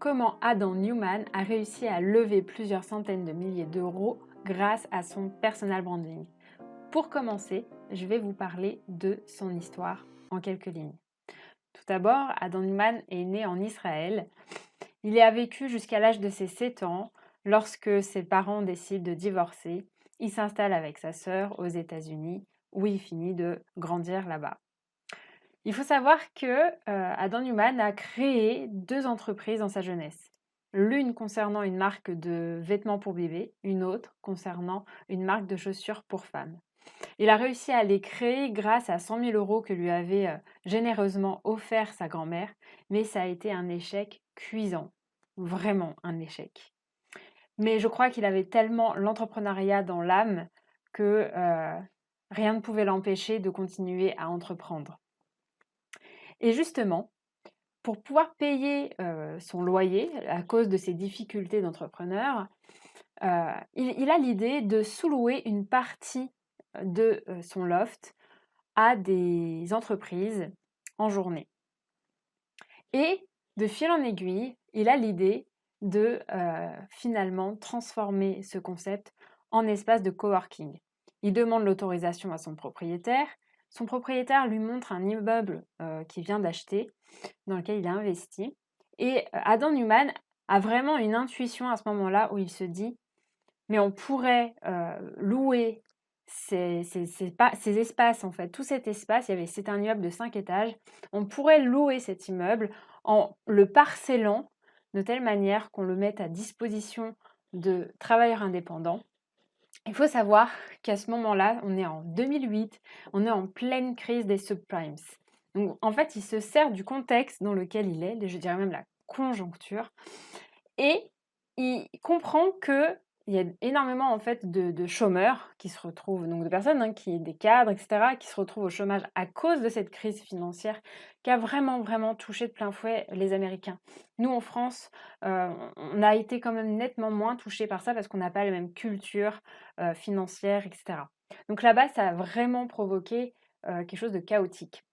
comment Adam Newman a réussi à lever plusieurs centaines de milliers d'euros grâce à son personal branding. Pour commencer, je vais vous parler de son histoire en quelques lignes. Tout d'abord, Adam Newman est né en Israël. Il y a vécu jusqu'à l'âge de ses 7 ans. Lorsque ses parents décident de divorcer, il s'installe avec sa sœur aux États-Unis où il finit de grandir là-bas. Il faut savoir que Adam Newman a créé 2 entreprises dans sa jeunesse. L'une concernant une marque de vêtements pour bébés, une autre concernant une marque de chaussures pour femmes. Il a réussi à les créer grâce à 100 000 euros que lui avait généreusement offert sa grand-mère, mais ça a été un échec cuisant, vraiment un échec. Mais je crois qu'il avait tellement l'entrepreneuriat dans l'âme que rien ne pouvait l'empêcher de continuer à entreprendre. Et justement, pour pouvoir payer son loyer à cause de ses difficultés d'entrepreneur, il a l'idée de sous-louer une partie de son loft à des entreprises en journée. Et de fil en aiguille, il a l'idée de finalement transformer ce concept en espace de coworking. Il demande l'autorisation à son propriétaire. Son propriétaire lui montre un immeuble qu'il vient d'acheter, dans lequel il a investi. Et Adam Newman a vraiment une intuition à ce moment-là où il se dit, mais on pourrait louer ces espaces, en fait, tout cet espace, c'est un immeuble de 5 étages, on pourrait louer cet immeuble en le parcellant de telle manière qu'on le mette à disposition de travailleurs indépendants. Il faut savoir qu'à ce moment-là, on est en 2008, on est en pleine crise des subprimes. Donc, en fait, il se sert du contexte dans lequel il est, je dirais même la conjoncture, et il comprend que il y a énormément en fait de chômeurs qui se retrouvent, donc de personnes des cadres, etc., qui se retrouvent au chômage à cause de cette crise financière qui a vraiment, vraiment touché de plein fouet les Américains. Nous, en France, on a été quand même nettement moins touchés par ça parce qu'on n'a pas la même culture financière, etc. Donc là-bas, ça a vraiment provoqué quelque chose de chaotique.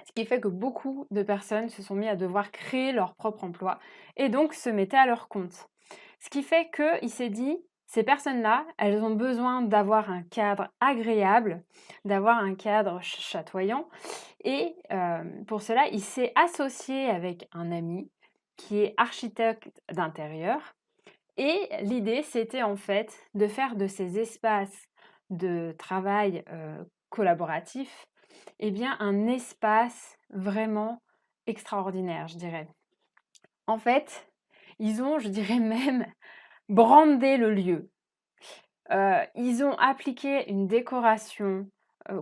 Ce qui fait que beaucoup de personnes se sont mis à devoir créer leur propre emploi et donc se mettaient à leur compte. Ce qui fait qu'il s'est dit, ces personnes-là, elles ont besoin d'avoir un cadre agréable, d'avoir un cadre chatoyant. Et pour cela, il s'est associé avec un ami qui est architecte d'intérieur. Et l'idée, c'était en fait de faire de ces espaces de travail collaboratif un espace vraiment extraordinaire, je dirais. En fait, ils ont, je dirais même, brandé le lieu. Ils ont appliqué une décoration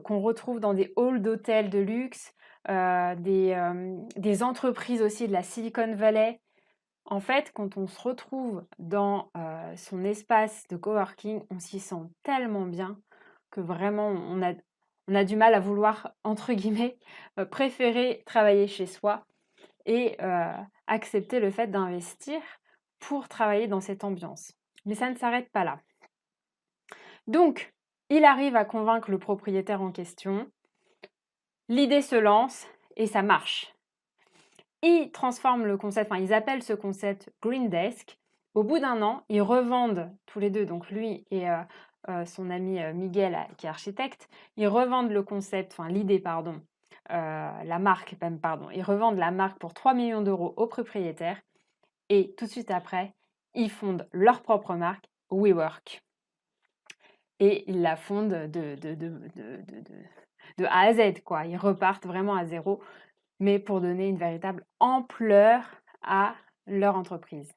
qu'on retrouve dans des halls d'hôtels de luxe, des entreprises aussi de la Silicon Valley. En fait, quand on se retrouve dans son espace de coworking, on s'y sent tellement bien que vraiment on a du mal à vouloir, entre guillemets, préférer travailler chez soi et accepter le fait d'investir pour travailler dans cette ambiance. Mais ça ne s'arrête pas là. Donc, il arrive à convaincre le propriétaire en question, l'idée se lance et ça marche. Ils transforment le concept, ils appellent ce concept Green Desk. Au bout d'un an, ils revendent tous les deux, donc lui et son ami Miguel, qui est architecte, ils revendent le concept, l'idée, pardon, la marque, même, pardon, ils revendent la marque pour 3 millions d'euros au propriétaire et tout de suite après, ils fondent leur propre marque, WeWork. Et ils la fondent de A à Z, quoi. Ils repartent vraiment à zéro, mais pour donner une véritable ampleur à leur entreprise.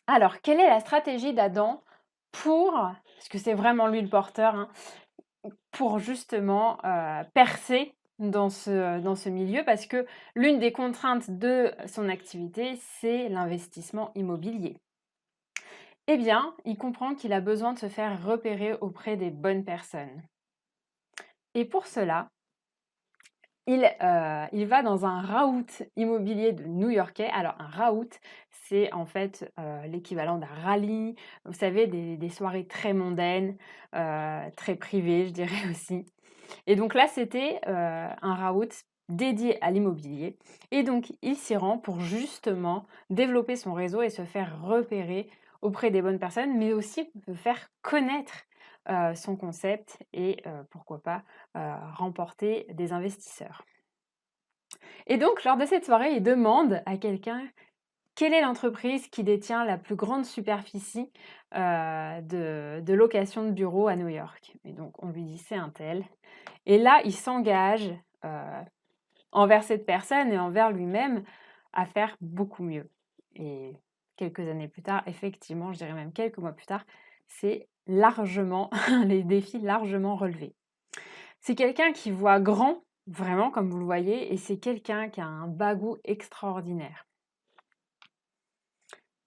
Alors, quelle est la stratégie d'Adam parce que c'est vraiment lui le porteur, pour justement percer dans ce milieu, parce que l'une des contraintes de son activité, c'est l'investissement immobilier. Eh bien, il comprend qu'il a besoin de se faire repérer auprès des bonnes personnes. Et pour cela, il va dans un raout immobilier de New-Yorkais. Alors, un raout, c'est en fait l'équivalent d'un rallye. Vous savez, des soirées très mondaines, très privées, je dirais aussi. Et donc là, c'était un raout dédié à l'immobilier. Et donc, il s'y rend pour justement développer son réseau et se faire repérer auprès des bonnes personnes, mais aussi de faire connaître son concept et pourquoi pas remporter des investisseurs. Et donc, lors de cette soirée, il demande à quelqu'un quelle est l'entreprise qui détient la plus grande superficie de location de bureaux à New York. Et donc, on lui dit c'est un tel. Et là, il s'engage envers cette personne et envers lui-même à faire beaucoup mieux. Et quelques années plus tard, effectivement, je dirais même quelques mois plus tard, c'est largement, les défis largement relevés. C'est quelqu'un qui voit grand, vraiment, comme vous le voyez, et c'est quelqu'un qui a un bagou extraordinaire.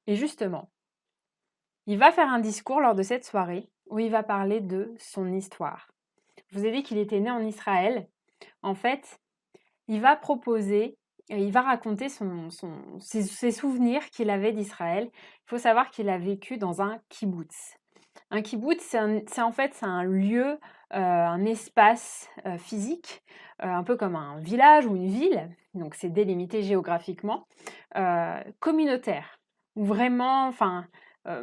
Et justement, il va faire un discours lors de cette soirée où il va parler de son histoire. Je vous ai dit qu'il était né en Israël. En fait, il va proposer, il va raconter ses souvenirs qu'il avait d'Israël. Il faut savoir qu'il a vécu dans un kibbutz. Un kibbutz, c'est un lieu, un espace physique, un peu comme un village ou une ville, donc c'est délimité géographiquement, communautaire, où vraiment,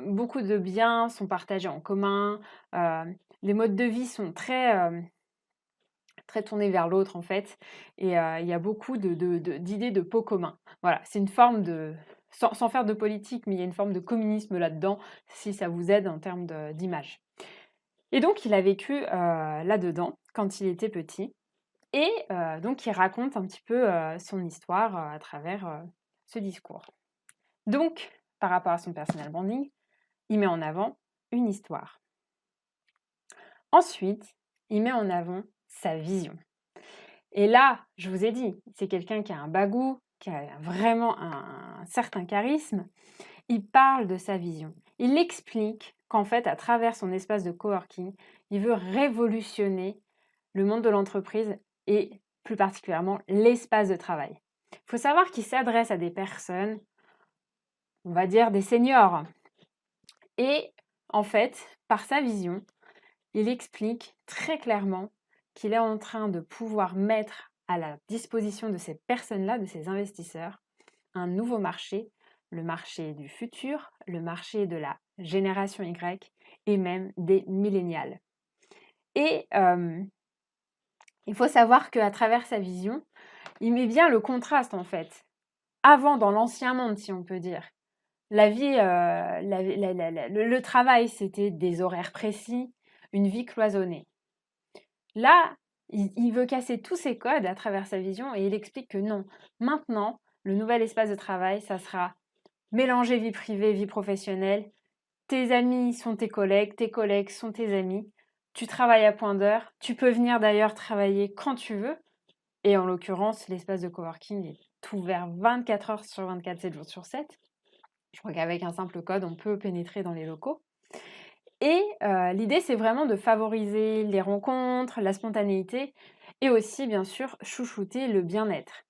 beaucoup de biens sont partagés en commun, les modes de vie sont très tournés vers l'autre en fait, et il y a beaucoup d'idées de pot commun. Voilà, c'est une forme de, sans faire de politique, mais il y a une forme de communisme là-dedans, si ça vous aide en termes d'image. Et donc, il a vécu là-dedans quand il était petit. Et donc, il raconte un petit peu son histoire à travers ce discours. Donc, par rapport à son personal branding, il met en avant une histoire. Ensuite, il met en avant sa vision. Et là, je vous ai dit, c'est quelqu'un qui a un bagou, qui a vraiment un certain charisme. Il parle de sa vision. Il explique qu'en fait, à travers son espace de coworking, il veut révolutionner le monde de l'entreprise et plus particulièrement l'espace de travail. Il faut savoir qu'il s'adresse à des personnes, on va dire des seniors. Et en fait, par sa vision, il explique très clairement qu'il est en train de pouvoir mettre à la disposition de ces personnes-là, de ces investisseurs, un nouveau marché, le marché du futur, le marché de la génération Y et même des millénials. Et il faut savoir qu'à travers sa vision, il met bien le contraste en fait. Avant, dans l'ancien monde, si on peut dire, la vie, le travail, c'était des horaires précis, une vie cloisonnée. Là, il veut casser tous ces codes à travers sa vision et il explique que non. Maintenant, le nouvel espace de travail, ça sera mélanger vie privée, vie professionnelle. Tes amis sont tes collègues sont tes amis. Tu travailles à point d'heure. Tu peux venir d'ailleurs travailler quand tu veux. Et en l'occurrence, l'espace de coworking est ouvert 24 heures sur 24, 7 jours sur 7. Je crois qu'avec un simple code, on peut pénétrer dans les locaux. Et l'idée, c'est vraiment de favoriser les rencontres, la spontanéité et aussi, bien sûr, chouchouter le bien-être.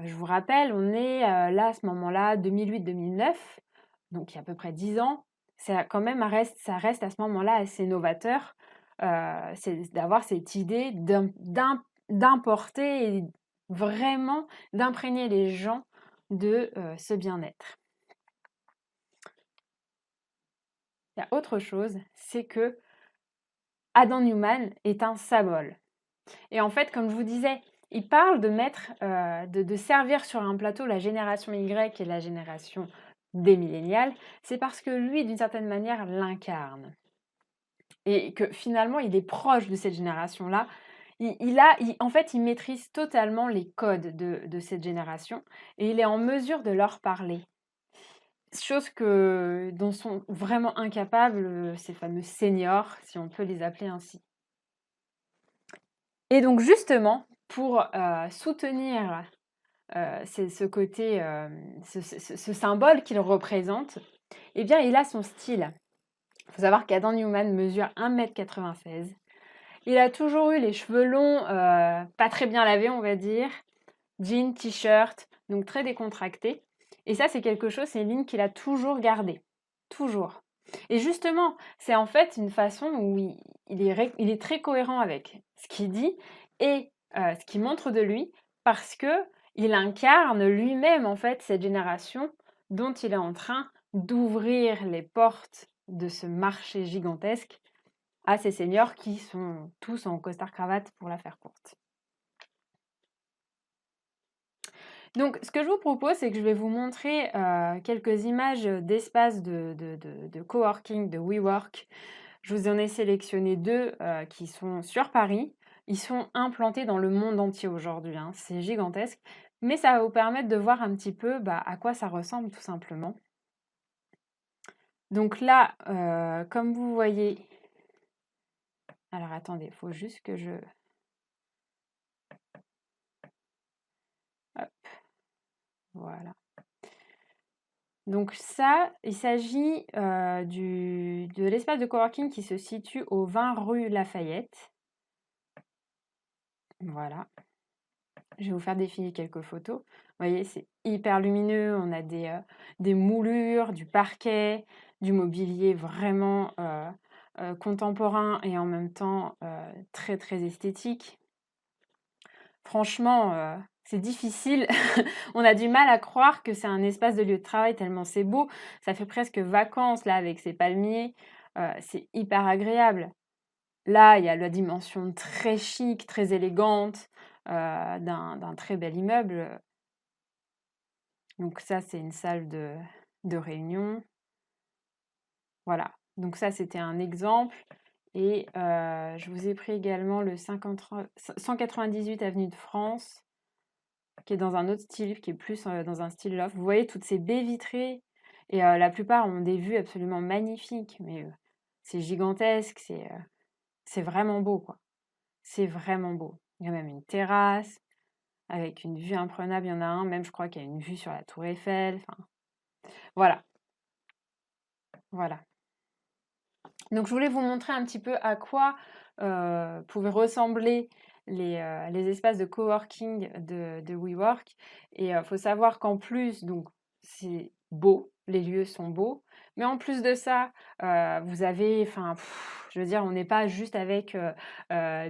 Je vous rappelle, on est là, à ce moment-là, 2008-2009, donc il y a à peu près 10 ans. Ça, quand même, ça reste à ce moment-là assez novateur. C'est d'avoir cette idée d'importer et vraiment d'imprégner les gens de ce bien-être. Il y a autre chose, c'est que Adam Newman est un symbole. Et en fait, comme je vous disais, il parle de mettre, de servir sur un plateau la génération Y et la génération des millénials. C'est parce que lui, d'une certaine manière, l'incarne. Et que finalement, il est proche de cette génération-là. En fait, il maîtrise totalement les codes de cette génération et il est en mesure de leur parler. Chose dont sont vraiment incapables ces fameux seniors, si on peut les appeler ainsi. Et donc justement, pour soutenir ce côté, ce symbole qu'il représente, eh bien, il a son style. Il faut savoir qu'Adam Newman mesure 1,96 m. Il a toujours eu les cheveux longs, pas très bien lavés, on va dire, jean, t-shirt, donc très décontracté. Et ça, c'est quelque chose, c'est une ligne qu'il a toujours gardée. Toujours. Et justement, c'est en fait une façon où il est très cohérent avec ce qu'il dit et ce qu'il montre de lui, parce que il incarne lui-même en fait cette génération dont il est en train d'ouvrir les portes de ce marché gigantesque à ces seniors qui sont tous en costard-cravate pour la faire courte. Donc, ce que je vous propose, c'est que je vais vous montrer quelques images d'espaces de coworking, de WeWork. Je vous en ai sélectionné 2 qui sont sur Paris. Ils sont implantés dans le monde entier aujourd'hui, hein. C'est gigantesque, mais ça va vous permettre de voir un petit peu, à quoi ça ressemble tout simplement. Donc là, comme vous voyez, alors attendez, il faut juste que je hop, voilà. Donc ça, il s'agit, de l'espace de coworking qui se situe au 20 rue Lafayette. Voilà. Je vais vous faire défiler quelques photos. Vous voyez, c'est hyper lumineux. On a des moulures, du parquet, du mobilier vraiment contemporain et en même temps très très esthétique. Franchement, c'est difficile. On a du mal à croire que c'est un espace de lieu de travail tellement c'est beau. Ça fait presque vacances là avec ces palmiers. C'est hyper agréable. Là, il y a la dimension très chic, très élégante d'un très bel immeuble. Donc ça, c'est une salle de réunion. Voilà. Donc ça, c'était un exemple. Et je vous ai pris également le 198 avenue de France, qui est dans un autre style, qui est plus dans un style loft. Vous voyez toutes ces baies vitrées. Et la plupart ont des vues absolument magnifiques. Mais c'est gigantesque, c'est vraiment beau, quoi. C'est vraiment beau. Il y a même une terrasse avec une vue imprenable. Il y en a un, même je crois qu'il y a une vue sur la Tour Eiffel. Enfin, voilà, voilà. Donc je voulais vous montrer un petit peu à quoi pouvaient ressembler les espaces de coworking de WeWork. Et il faut savoir qu'en plus, donc c'est beau, les lieux sont beaux, mais en plus de ça, vous avez, enfin, je veux dire, on n'est pas juste avec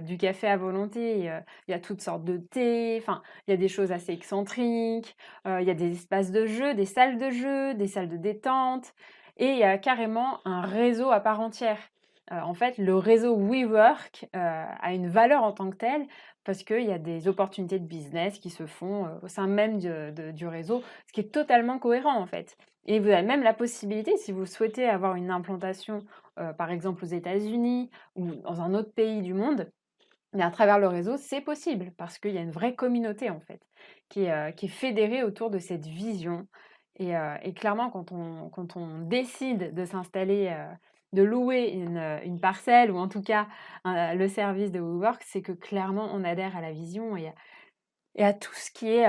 du café à volonté. Il y a toutes sortes de thé, enfin, il y a des choses assez excentriques, il y a des espaces de jeu, des salles de jeu, des salles de détente. Et il y a carrément un réseau à part entière. En fait, le réseau WeWork a une valeur en tant que tel parce qu'il y a des opportunités de business qui se font au sein même du réseau, ce qui est totalement cohérent en fait. Et vous avez même la possibilité, si vous souhaitez avoir une implantation, par exemple aux États-Unis ou dans un autre pays du monde, mais à travers le réseau, c'est possible parce qu'il y a une vraie communauté en fait qui est fédérée autour de cette vision. Et clairement, quand on décide de s'installer, de louer une parcelle ou en tout cas le service de WeWork, c'est que clairement on adhère à la vision et à tout ce qui est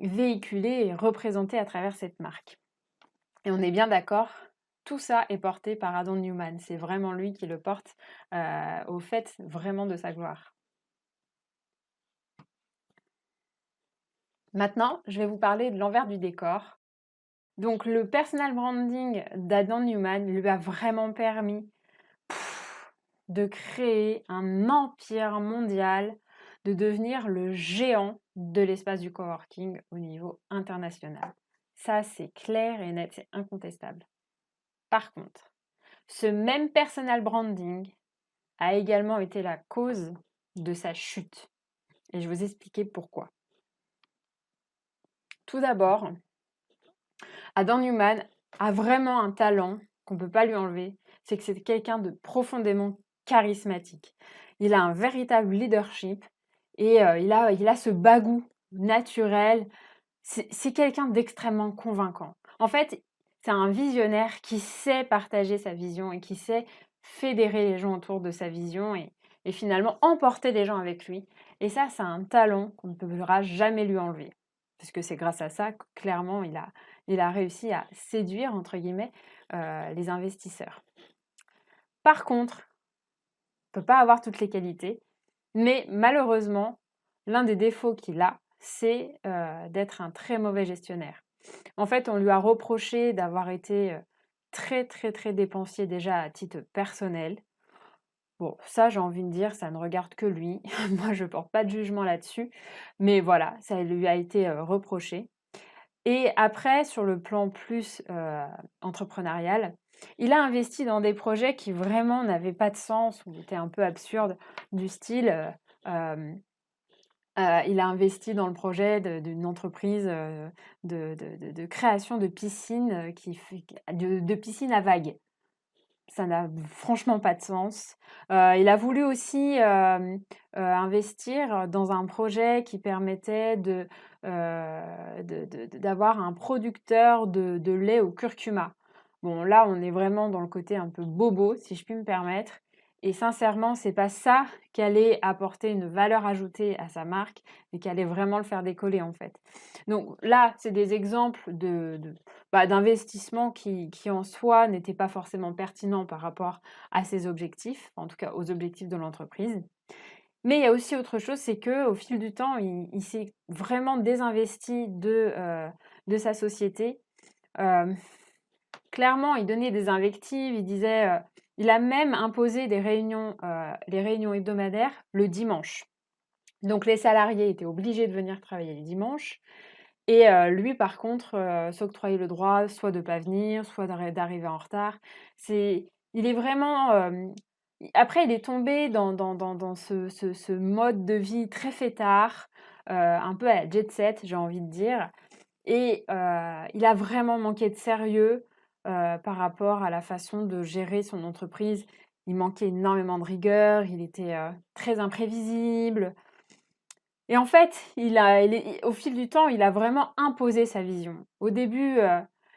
véhiculé et représenté à travers cette marque. Et on est bien d'accord, tout ça est porté par Adam Newman. C'est vraiment lui qui le porte au fait vraiment de sa gloire. Maintenant, je vais vous parler de l'envers du décor. Donc, le personal branding d'Adam Newman lui a vraiment permis de créer un empire mondial, de devenir le géant de l'espace du coworking au niveau international. Ça, c'est clair et net, c'est incontestable. Par contre, ce même personal branding a également été la cause de sa chute. Et je vais vous expliquer pourquoi. Tout d'abord, Adam Newman a vraiment un talent qu'on ne peut pas lui enlever, c'est que c'est quelqu'un de profondément charismatique. Il a un véritable leadership et il a ce bagou naturel. C'est quelqu'un d'extrêmement convaincant. En fait, c'est un visionnaire qui sait partager sa vision et qui sait fédérer les gens autour de sa vision et finalement emporter les gens avec lui. Et ça, c'est un talent qu'on ne pourra jamais lui enlever. Parce que c'est grâce à ça que clairement, il a réussi à séduire, entre guillemets, les investisseurs. Par contre, on ne peut pas avoir toutes les qualités, mais malheureusement, l'un des défauts qu'il a, c'est d'être un très mauvais gestionnaire. En fait, on lui a reproché d'avoir été très, très, très dépensier déjà à titre personnel. Bon, ça, j'ai envie de dire, ça ne regarde que lui. Moi, je porte pas de jugement là-dessus, mais voilà, ça lui a été, reproché. Et après, sur le plan plus, entrepreneurial, il a investi dans des projets qui vraiment n'avaient pas de sens ou étaient un peu absurdes, du style, il a investi dans le projet d'une entreprise, de création de piscines, qui fait de piscines à vagues. Ça n'a franchement pas de sens. Il a voulu aussi, investir dans un projet qui permettait d'avoir un producteur de lait au curcuma. Bon, là, on est vraiment dans le côté un peu bobo, si je puis me permettre, et sincèrement, c'est pas ça qui allait apporter une valeur ajoutée à sa marque, mais qui allait vraiment le faire décoller, en fait. Donc là, c'est des exemples d'investissements qui en soi n'étaient pas forcément pertinents par rapport à ses objectifs, en tout cas aux objectifs de l'entreprise. Mais il y a aussi autre chose, c'est qu'au fil du temps, il s'est vraiment désinvesti de sa société. Clairement, il donnait des invectives, il disait, il a même imposé les réunions hebdomadaires le dimanche. Donc les salariés étaient obligés de venir travailler le dimanche. Et lui, par contre, s'octroyait le droit soit de pas venir, soit d'arriver en retard. Il est vraiment, après il est tombé dans ce mode de vie très fêtard, un peu à la jet set, j'ai envie de dire, et il a vraiment manqué de sérieux, par rapport à la façon de gérer son entreprise. Il manquait énormément de rigueur, il était, très imprévisible. Et en fait, au fil du temps, il a vraiment imposé sa vision. Au début,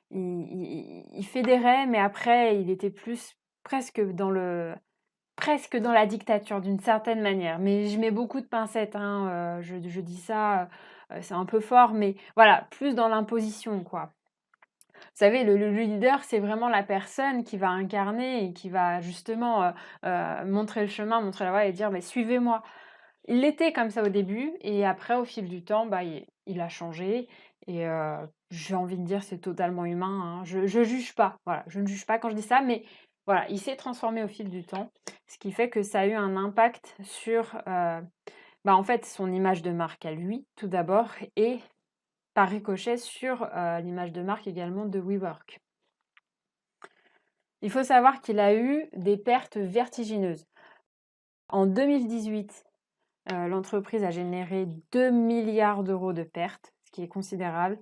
il fédérait, mais après, il était plus presque dans la dictature d'une certaine manière. Mais je mets beaucoup de pincettes, hein, je dis ça, c'est un peu fort, mais voilà, plus dans l'imposition, quoi. Vous savez, le leader, c'est vraiment la personne qui va incarner et qui va justement, montrer le chemin, montrer la voie et dire: «Mais suivez-moi». Il l'était comme ça au début et après au fil du temps, il a changé et j'ai envie de dire c'est totalement humain, hein. Je juge pas, voilà, je ne juge pas quand je dis ça, mais voilà, il s'est transformé au fil du temps, ce qui fait que ça a eu un impact sur, en fait, son image de marque à lui, tout d'abord et par ricochet sur, l'image de marque également de WeWork. Il faut savoir qu'il a eu des pertes vertigineuses. En 2018, l'entreprise a généré 2 milliards d'euros de pertes, ce qui est considérable.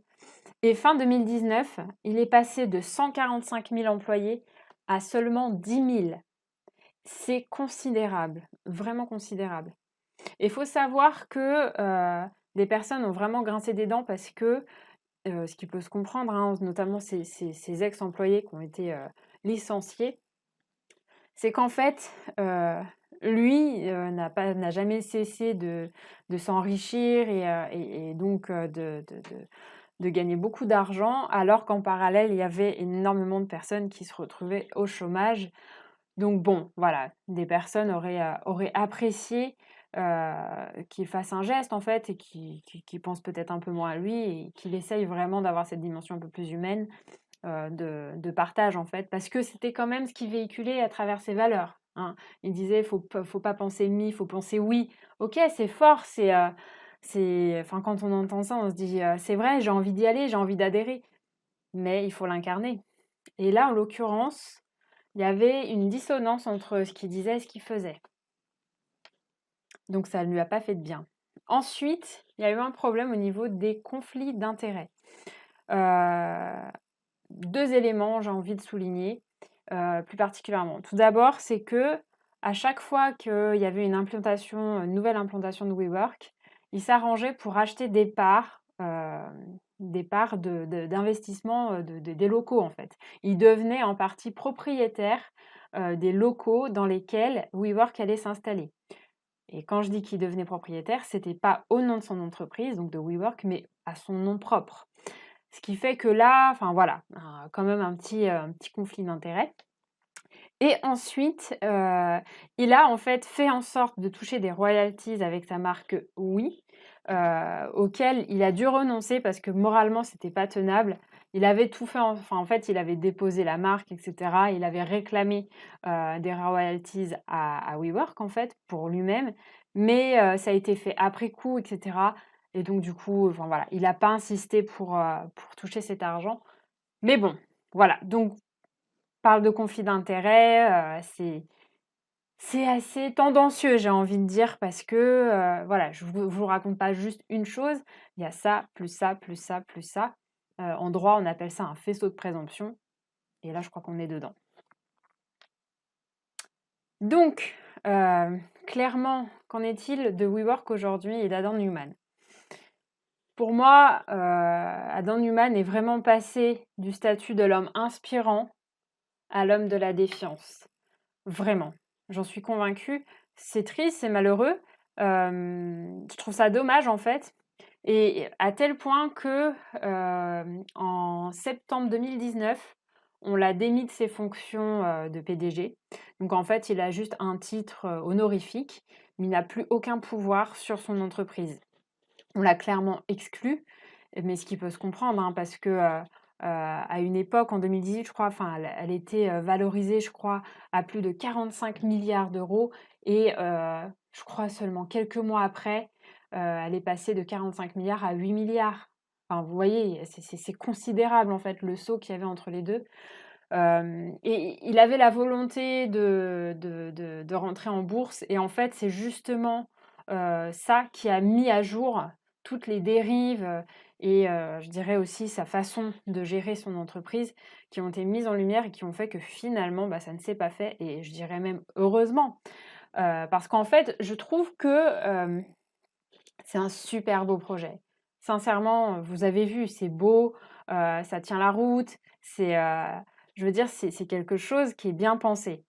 Et fin 2019, il est passé de 145 000 employés à seulement 10 000. C'est considérable, vraiment considérable. Il faut savoir que des personnes ont vraiment grincé des dents parce que, ce qui peut se comprendre, hein, notamment ces ex-employés qui ont été licenciés, c'est qu'en fait, lui, n'a jamais cessé de s'enrichir et donc de gagner beaucoup d'argent, alors qu'en parallèle, il y avait énormément de personnes qui se retrouvaient au chômage. Donc bon, voilà, des personnes auraient apprécié, qu'il fasse un geste en fait et qu'il pense peut-être un peu moins à lui et qu'il essaye vraiment d'avoir cette dimension un peu plus humaine de partage en fait, parce que c'était quand même ce qu'il véhiculait à travers ses valeurs, hein. Il disait: «Faut pas penser me, faut penser oui». OK, c'est fort, enfin, quand on entend ça, on se dit: «C'est vrai, j'ai envie d'y aller, j'ai envie d'adhérer», mais il faut l'incarner et là, en l'occurrence, il y avait une dissonance entre ce qu'il disait et ce qu'il faisait. Donc ça ne lui a pas fait de bien. Ensuite, il y a eu un problème au niveau des conflits d'intérêts. 2 éléments, j'ai envie de souligner, plus particulièrement. Tout d'abord, c'est que à chaque fois qu'il y avait une nouvelle implantation de WeWork, il s'arrangeait pour acheter des parts d'investissement, des locaux, en fait. Il devenait en partie propriétaire, des locaux dans lesquels WeWork allait s'installer. Et quand je dis qu'il devenait propriétaire, c'était pas au nom de son entreprise, donc de WeWork, mais à son nom propre. Ce qui fait que là, enfin voilà, quand même un petit conflit d'intérêts. Et ensuite, il a en fait en sorte de toucher des royalties avec sa marque Oui, auxquelles il a dû renoncer parce que moralement, c'était pas tenable. Il avait tout fait, enfin, en fait, il avait déposé la marque, et cetera. Il avait réclamé, des royalties à WeWork, en fait, pour lui-même, mais ça a été fait après coup, et cetera, et donc du coup, enfin, voilà, il n'a pas insisté pour toucher cet argent. Mais bon, voilà, donc parle de conflit d'intérêts, c'est assez tendancieux, j'ai envie de dire, parce que, voilà, je vous raconte pas juste une chose, il y a ça, plus ça, plus ça, plus ça. En droit, on appelle ça un faisceau de présomption et là, je crois qu'on est dedans. Donc, clairement, qu'en est-il de WeWork aujourd'hui et d'Adam Newman? Pour moi, Adam Newman est vraiment passé du statut de l'homme inspirant à l'homme de la défiance. Vraiment, j'en suis convaincue. C'est triste, c'est malheureux. Je trouve ça dommage en fait. Et à tel point que en septembre 2019, on l'a démis de ses fonctions de PDG. Donc en fait, il a juste un titre honorifique, mais il n'a plus aucun pouvoir sur son entreprise. On l'a clairement exclu, mais ce qui peut se comprendre, hein, parce que à une époque, en 2018, je crois, enfin, elle était valorisée, je crois, à plus de 45 milliards d'euros. Et je crois seulement quelques mois après, elle est passée de 45 milliards à 8 milliards. Enfin, vous voyez, c'est considérable, en fait, le saut qu'il y avait entre les deux. Et il avait la volonté de rentrer en bourse. Et en fait, c'est justement ça qui a mis à jour toutes les dérives et je dirais aussi sa façon de gérer son entreprise qui ont été mises en lumière et qui ont fait que finalement, bah, ça ne s'est pas fait et je dirais même heureusement. Parce qu'en fait, je trouve que c'est un super beau projet. Sincèrement, vous avez vu, c'est beau, ça tient la route, je veux dire, c'est quelque chose qui est bien pensé.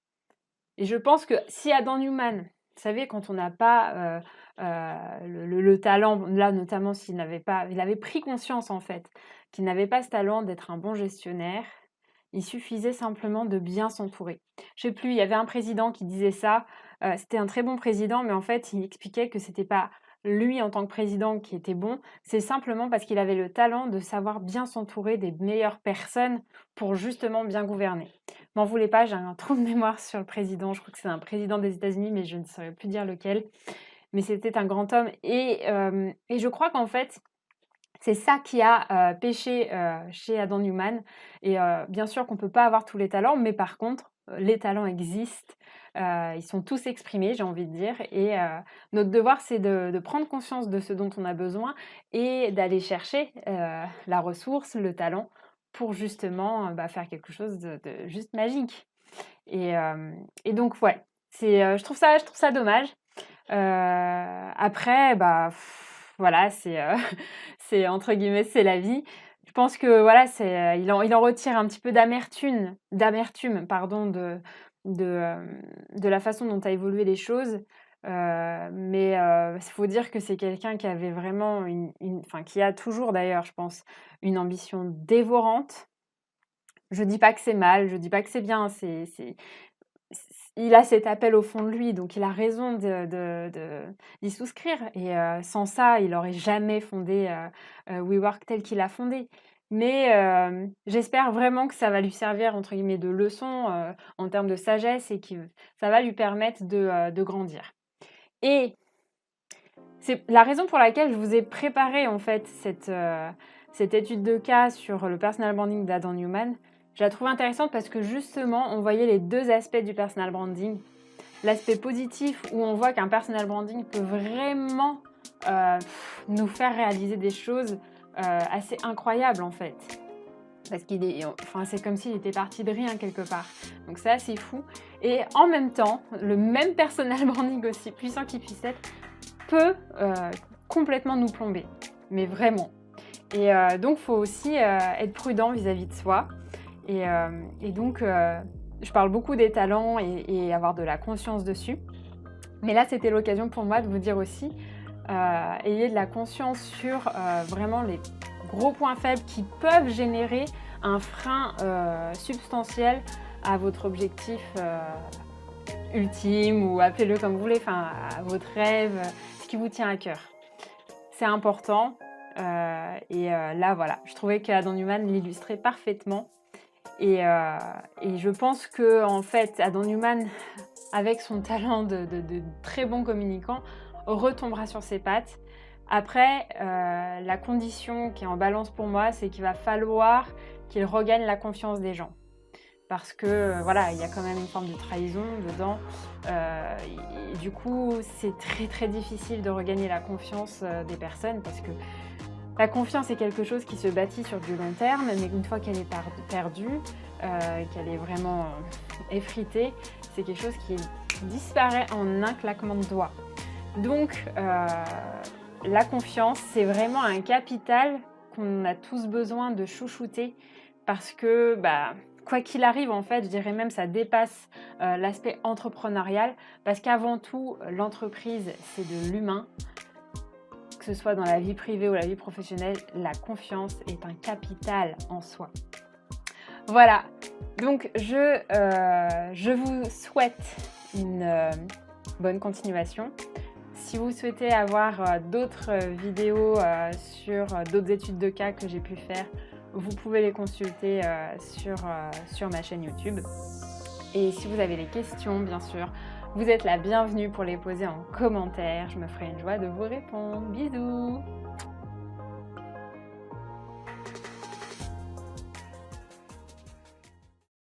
Et je pense que si Adam Newman, vous savez, quand on n'a pas le talent, là notamment s'il n'avait pas, il avait pris conscience en fait qu'il n'avait pas ce talent d'être un bon gestionnaire, il suffisait simplement de bien s'entourer. Je sais plus, il y avait un président qui disait ça, c'était un très bon président, mais en fait, il expliquait que c'était pas lui en tant que président qui était bon, c'est simplement parce qu'il avait le talent de savoir bien s'entourer des meilleures personnes pour justement bien gouverner. M'en voulez pas, j'ai un trou de mémoire sur le président. Je crois que c'est un président des États-Unis, mais je ne saurais plus dire lequel. Mais c'était un grand homme. Et je crois qu'en fait, c'est ça qui a péché chez Adam Newman. Et bien sûr qu'on ne peut pas avoir tous les talents, mais par contre, les talents existent. Ils sont tous exprimés, j'ai envie de dire. Et notre devoir, c'est de prendre conscience de ce dont on a besoin et d'aller chercher la ressource, le talent, pour justement bah, faire quelque chose de juste magique. Et donc, ouais, je trouve ça dommage. Après, bah, voilà, c'est entre guillemets, c'est la vie. Je pense que voilà, il en retire un petit peu d'amertume, pardon, de la façon dont a évolué les choses. Mais il faut dire que c'est quelqu'un qui avait vraiment enfin, qui a toujours d'ailleurs, je pense, une ambition dévorante. Je dis pas que c'est mal, je dis pas que c'est bien, il a cet appel au fond de lui, donc il a raison d'y souscrire. Et sans ça, il n'aurait jamais fondé WeWork tel qu'il a fondé. Mais j'espère vraiment que ça va lui servir, entre guillemets, de leçon en termes de sagesse et que ça va lui permettre de grandir. Et c'est la raison pour laquelle je vous ai préparé en fait cette étude de cas sur le personal branding d'Adam Newman. Je la trouve intéressante parce que justement, on voyait les deux aspects du personal branding. L'aspect positif où on voit qu'un personal branding peut vraiment nous faire réaliser des choses assez incroyables en fait. Parce c'est comme s'il était parti de rien quelque part. Donc c'est assez fou. Et en même temps, le même personal branding aussi puissant qu'il puisse être, peut complètement nous plomber. Mais vraiment. Et donc, il faut aussi être prudent vis-à-vis de soi. Et donc, je parle beaucoup des talents et avoir de la conscience dessus. Mais là, c'était l'occasion pour moi de vous dire aussi, ayez de la conscience sur vraiment les gros points faibles qui peuvent générer un frein substantiel à votre objectif ultime ou appelez-le comme vous voulez, enfin à votre rêve, ce qui vous tient à cœur. C'est important. Là, voilà, je trouvais qu'Adam Newman l'illustrait parfaitement. Et je pense que en fait, Adam Newman, avec son talent de très bon communicant, retombera sur ses pattes. Après, la condition qui est en balance pour moi, c'est qu'il va falloir qu'il regagne la confiance des gens. Parce que voilà, il y a quand même une forme de trahison dedans. Et du coup, c'est très très difficile de regagner la confiance des personnes parce que la confiance est quelque chose qui se bâtit sur du long terme, mais une fois qu'elle est perdue, qu'elle est vraiment effritée, c'est quelque chose qui disparaît en un claquement de doigts. Donc, la confiance, c'est vraiment un capital qu'on a tous besoin de chouchouter parce que, quoi qu'il arrive, en fait, je dirais même ça dépasse l'aspect entrepreneurial parce qu'avant tout, l'entreprise, c'est de l'humain. Que ce soit dans la vie privée ou la vie professionnelle, la confiance est un capital en soi. Voilà, donc je vous souhaite une bonne continuation. Si vous souhaitez avoir d'autres vidéos sur d'autres études de cas que j'ai pu faire, vous pouvez les consulter sur ma chaîne YouTube. Et si vous avez des questions, bien sûr, vous êtes la bienvenue pour les poser en commentaire. Je me ferai une joie de vous répondre. Bisous!